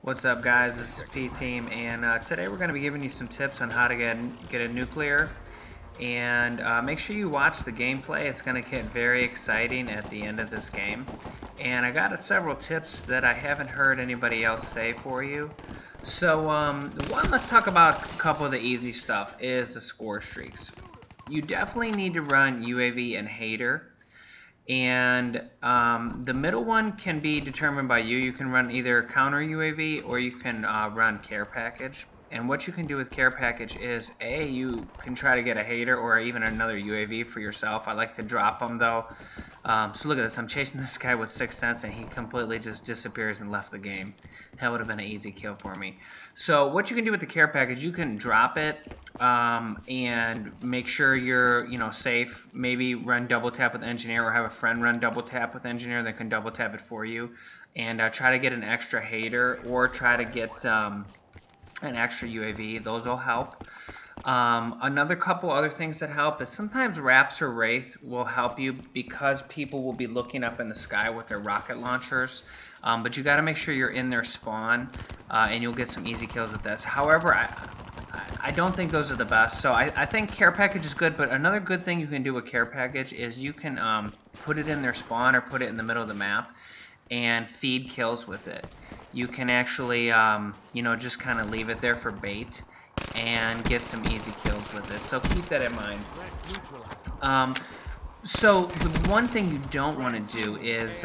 What's up, guys? This is P-Team, and today we're going to be giving you some tips on how to get a nuclear. And make sure you watch the gameplay. It's going to get very exciting at the end of this game. And I got several tips that I haven't heard anybody else say for you. So let's talk about a couple of the easy stuff, is the score streaks. You definitely need to run UAV and Hater. And the middle one can be determined by you. You can run either counter UAV or you can run care package. And what you can do with care package is, A, you can try to get a Hater or even another UAV for yourself. I like to drop them though. So look at this, I'm chasing this guy with 6 cents and he completely just disappears and left the game. That would have been an easy kill for me. So what you can do with the care package, you can drop it and make sure you're safe. Maybe run double tap with engineer or have a friend run double tap with engineer that can double tap it for you. And try to get an extra Hater or try to get an extra UAV. Those will help. Another couple other things that help is sometimes Raps or Wraith will help you because people will be looking up in the sky with their rocket launchers. But you got to make sure you're in their spawn and you'll get some easy kills with this. However, I don't think those are the best. So I think care package is good, but another good thing you can do with care package is you can put it in their spawn or put it in the middle of the map and feed kills with it. You can actually just kind of leave it there for bait and get some easy kills with it. So keep that in mind. So the one thing you don't want to do is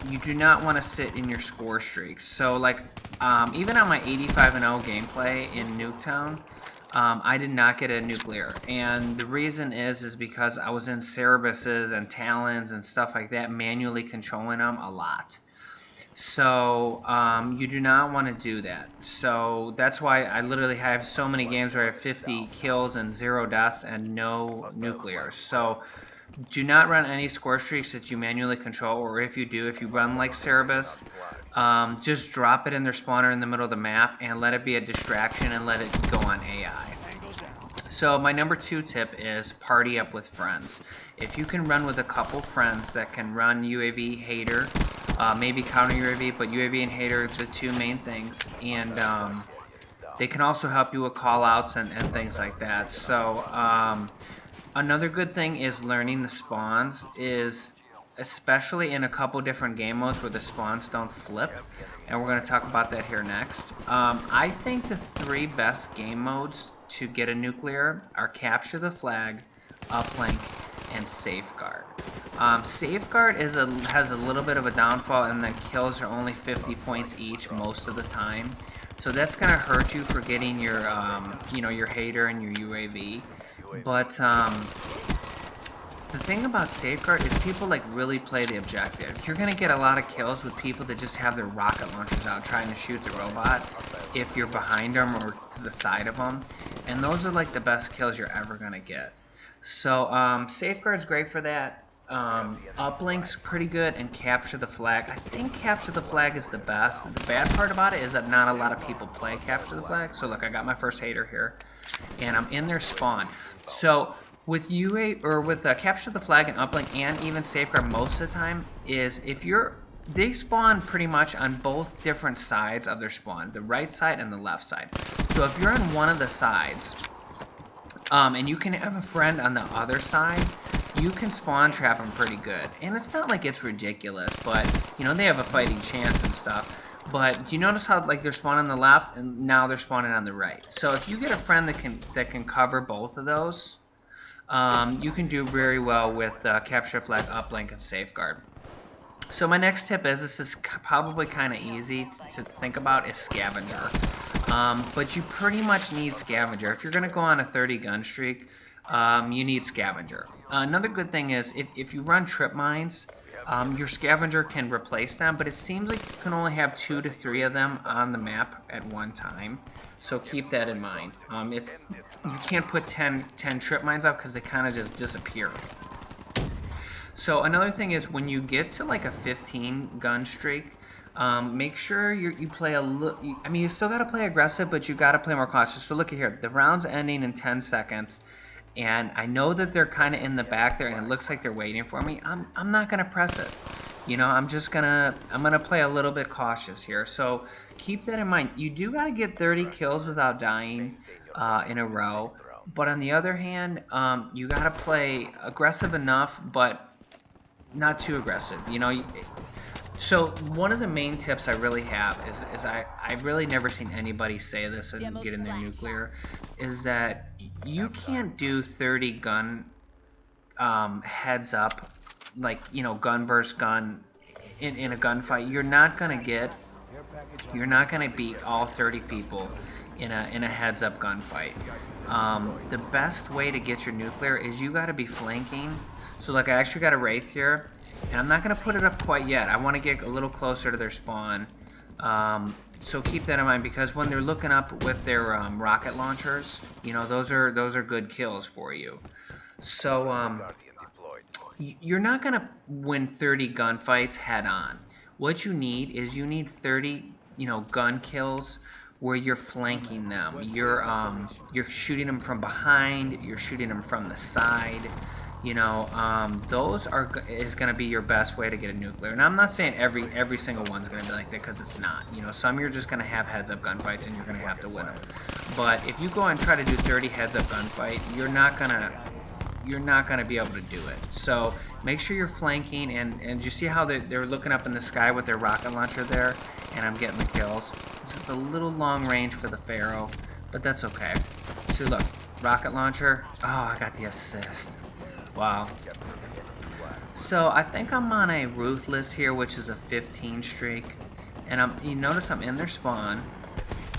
you do not want to sit in your score streaks. So like even on my 85-0 gameplay in Nuketown, I did not get a nuclear, and the reason is because I was in Cerebuses and Talons and stuff like that, manually controlling them a lot. So you do not want to do that. So that's why I literally have so many games where I have 50 kills and 0 deaths and no nuclears. So do not run any score streaks that you manually control, or if you do, if you run like Cerebus, just drop it in their spawner in the middle of the map and let it be a distraction and let it go on AI. So my number 2 tip is party up with friends. If you can run with a couple friends that can run UAV, Hater, maybe counter UAV, but UAV and Hater are the 2 main things, and they can also help you with callouts and things like that. So another good thing is learning the spawns, is especially in a couple different game modes where the spawns don't flip, and we're going to talk about that here next. I think the 3 best game modes to get a nuclear are capture the flag, uplink, and safeguard. Safeguard has a little bit of a downfall, and the kills are only 50 points each most of the time. So that's gonna hurt you for getting your your Hater and your UAV. But the thing about safeguard is people like really play the objective. You're gonna get a lot of kills with people that just have their rocket launchers out trying to shoot the robot if you're behind them or to the side of them, and those are like the best kills you're ever gonna get. So safeguard's great for that. Uplink's pretty good, and capture the flag. I think capture the flag is the best. The bad part about it is that not a lot of people play capture the flag. So look, I got my first Hater here, and I'm in their spawn. So with UA or with capture the flag and uplink and even safeguard, most of the time is they spawn pretty much on both different sides of their spawn, the right side and the left side. So if you're on one of the sides, and you can have a friend on the other side, you can spawn trap them pretty good. And it's not like it's ridiculous, but they have a fighting chance and stuff. But you notice how like they're spawning on the left and now they're spawning on the right. So if you get a friend that can cover both of those, you can do very well with capture flag, uplink, and safeguard. So my next tip is, this is probably kind of easy to think about, is scavenger. But you pretty much need scavenger. If you're going to go on a 30 gun streak, you need scavenger. Another good thing is if you run trip mines, your scavenger can replace them, but it seems like you can only have 2 to 3 of them on the map at one time. So keep that in mind. You can't put 10 trip mines up because they kind of just disappear. So another thing is, when you get to like a 15 gun streak, make sure you play a little. I mean, you still gotta play aggressive, but you gotta play more cautious. So look at here, the round's ending in 10 seconds, and I know that they're kind of in the back there, and it looks like they're waiting for me. I'm not gonna press it. you know, I'm gonna play a little bit cautious here. So keep that in mind. You do gotta get 30 kills without dying in a row. But on the other hand, you gotta play aggressive enough, but not too aggressive. You know, so one of the main tips I really have is I've really never seen anybody say this and get in their nuclear, is that you can't do 30 gun heads up, like, you know, gun versus gun in a gunfight. You're not gonna beat all 30 people in a heads up gunfight. The best way to get your nuclear is you got to be flanking. So like I actually got a Wraith here, and I'm not gonna put it up quite yet. I want to get a little closer to their spawn. So keep that in mind, because when they're looking up with their rocket launchers, you know, those are good kills for you. So you're not gonna win 30 gunfights head on. What you need is 30, you know, gun kills where you're flanking them. You're shooting them from behind. You're shooting them from the side. You know, those is going to be your best way to get a nuclear. And I'm not saying every single one's going to be like that, because it's not. You know, some you're just going to have heads up gunfights and you're going to have to win them. But if you go and try to do 30 heads up gunfight, you're not gonna be able to do it. So make sure you're flanking, and you see how they're looking up in the sky with their rocket launcher there, and I'm getting the kills. This is a little long range for the Pharaoh, but that's okay. See, look, rocket launcher. Oh, I got the assist. Wow. So I think I'm on a Ruthless here, which is a 15 streak, and you notice I'm in their spawn,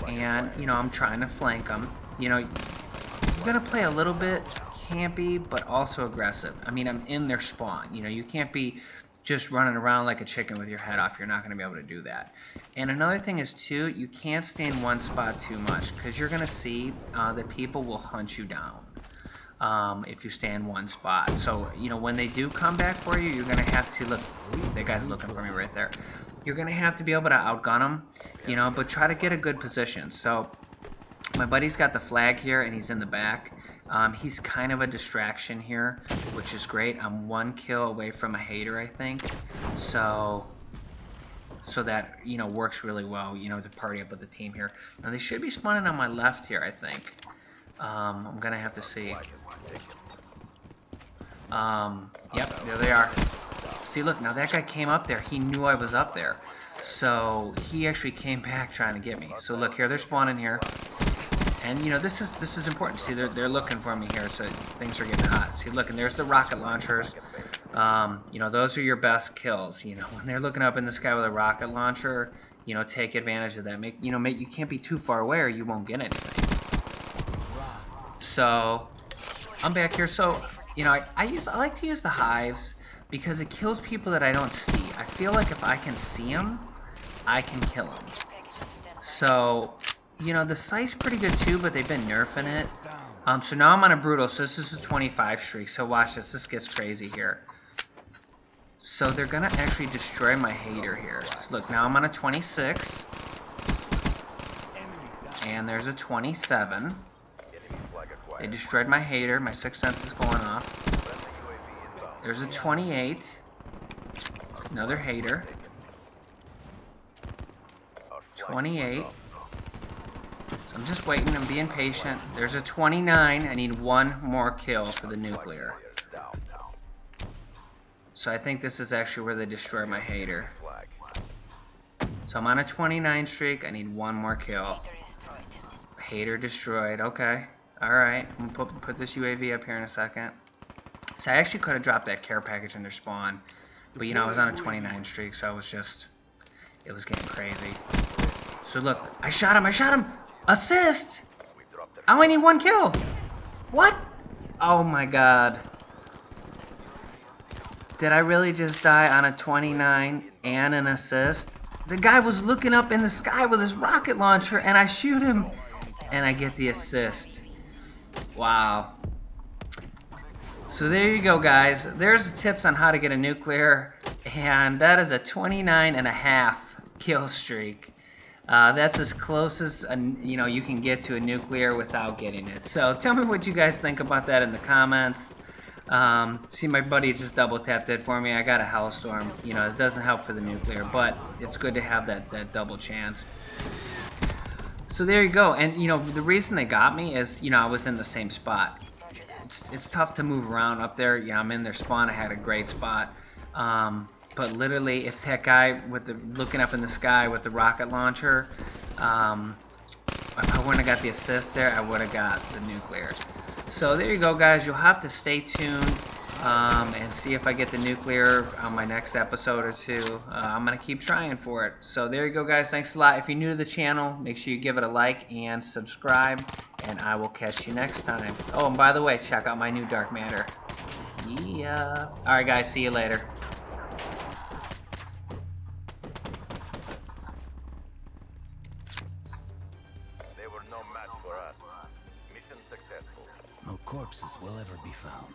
and you know, I'm trying to flank them. You know, you're gonna play a little bit campy, but also aggressive. I mean, I'm in their spawn. You know, you can't be just running around like a chicken with your head off. You're not going to be able to do that. And another thing is, too, you can't stay in one spot too much, because you're going to see that people will hunt you down if you stay in one spot. So, you know, when they do come back for you, you're going to have to see, look, that guy's looking for me right there. You're going to have to be able to outgun them, you know, but try to get a good position. So my buddy's got the flag here, and he's in the back. He's kind of a distraction here, which is great. I'm 1 kill away from a hater, I think. So that, you know, works really well, you know, to party up with the team here. Now they should be spawning on my left here, I think. I'm gonna have to see. Yep, there they are. See, look, now that guy came up there. He knew I was up there, so he actually came back trying to get me. So look here, they're spawning here. And you know, this is important. See, they're looking for me here, so things are getting hot. See, look, and there's the rocket launchers. You know, those are your best kills. You know, when they're looking up in the sky with a rocket launcher, you know, take advantage of that. You can't be too far away or you won't get anything. So I'm back here. So you know, I like to use the hives because it kills people that I don't see. I feel like if I can see them, I can kill them. So you know, the sight's pretty good too, but they've been nerfing it. So now I'm on a brutal, so this is a 25 streak. So watch this, this gets crazy here. So they're gonna actually destroy my hater here. So look, now I'm on a 26. And there's a 27. They destroyed my hater, my sixth sense is going off. There's a 28. Another hater. 28. So I'm just waiting, I'm being patient. There's a 29. I need 1 more kill for the nuclear. So I think this is actually where they destroy my hater. So I'm on a 29 streak. I need 1 more kill. Hater destroyed. Okay. Alright. I'm going to put this UAV up here in a second. So I actually could have dropped that care package in their spawn. But you know, I was on a 29 streak, so it was getting crazy. So look, I shot him! Assist! I only need 1 kill! What? Oh my god. Did I really just die on a 29 and an assist? The guy was looking up in the sky with his rocket launcher and I shoot him and I get the assist. Wow. So there you go, guys. There's tips on how to get a nuclear, and that is a 29.5 kill streak. That's as close as you know you can get to a nuclear without getting it. So tell me what you guys think about that in the comments. See, my buddy just double tapped it for me. I got a Hellstorm. You know, it doesn't help for the nuclear, but it's good to have that double chance. So there you go. And, you know, the reason they got me is, you know, I was in the same spot. It's tough to move around up there. Yeah, I'm in their spawn. I had a great spot. But literally, if that guy with the looking up in the sky with the rocket launcher, if I wouldn't have got the assist there, I would have got the nuclear. So there you go, guys. You'll have to stay tuned and see if I get the nuclear on my next episode or two. I'm going to keep trying for it. So there you go, guys. Thanks a lot. If you're new to the channel, make sure you give it a like and subscribe, and I will catch you next time. Oh, and by the way, check out my new Dark Matter. Yeah. All right, guys. See you later. They were no match for us. Mission successful. No corpses will ever be found.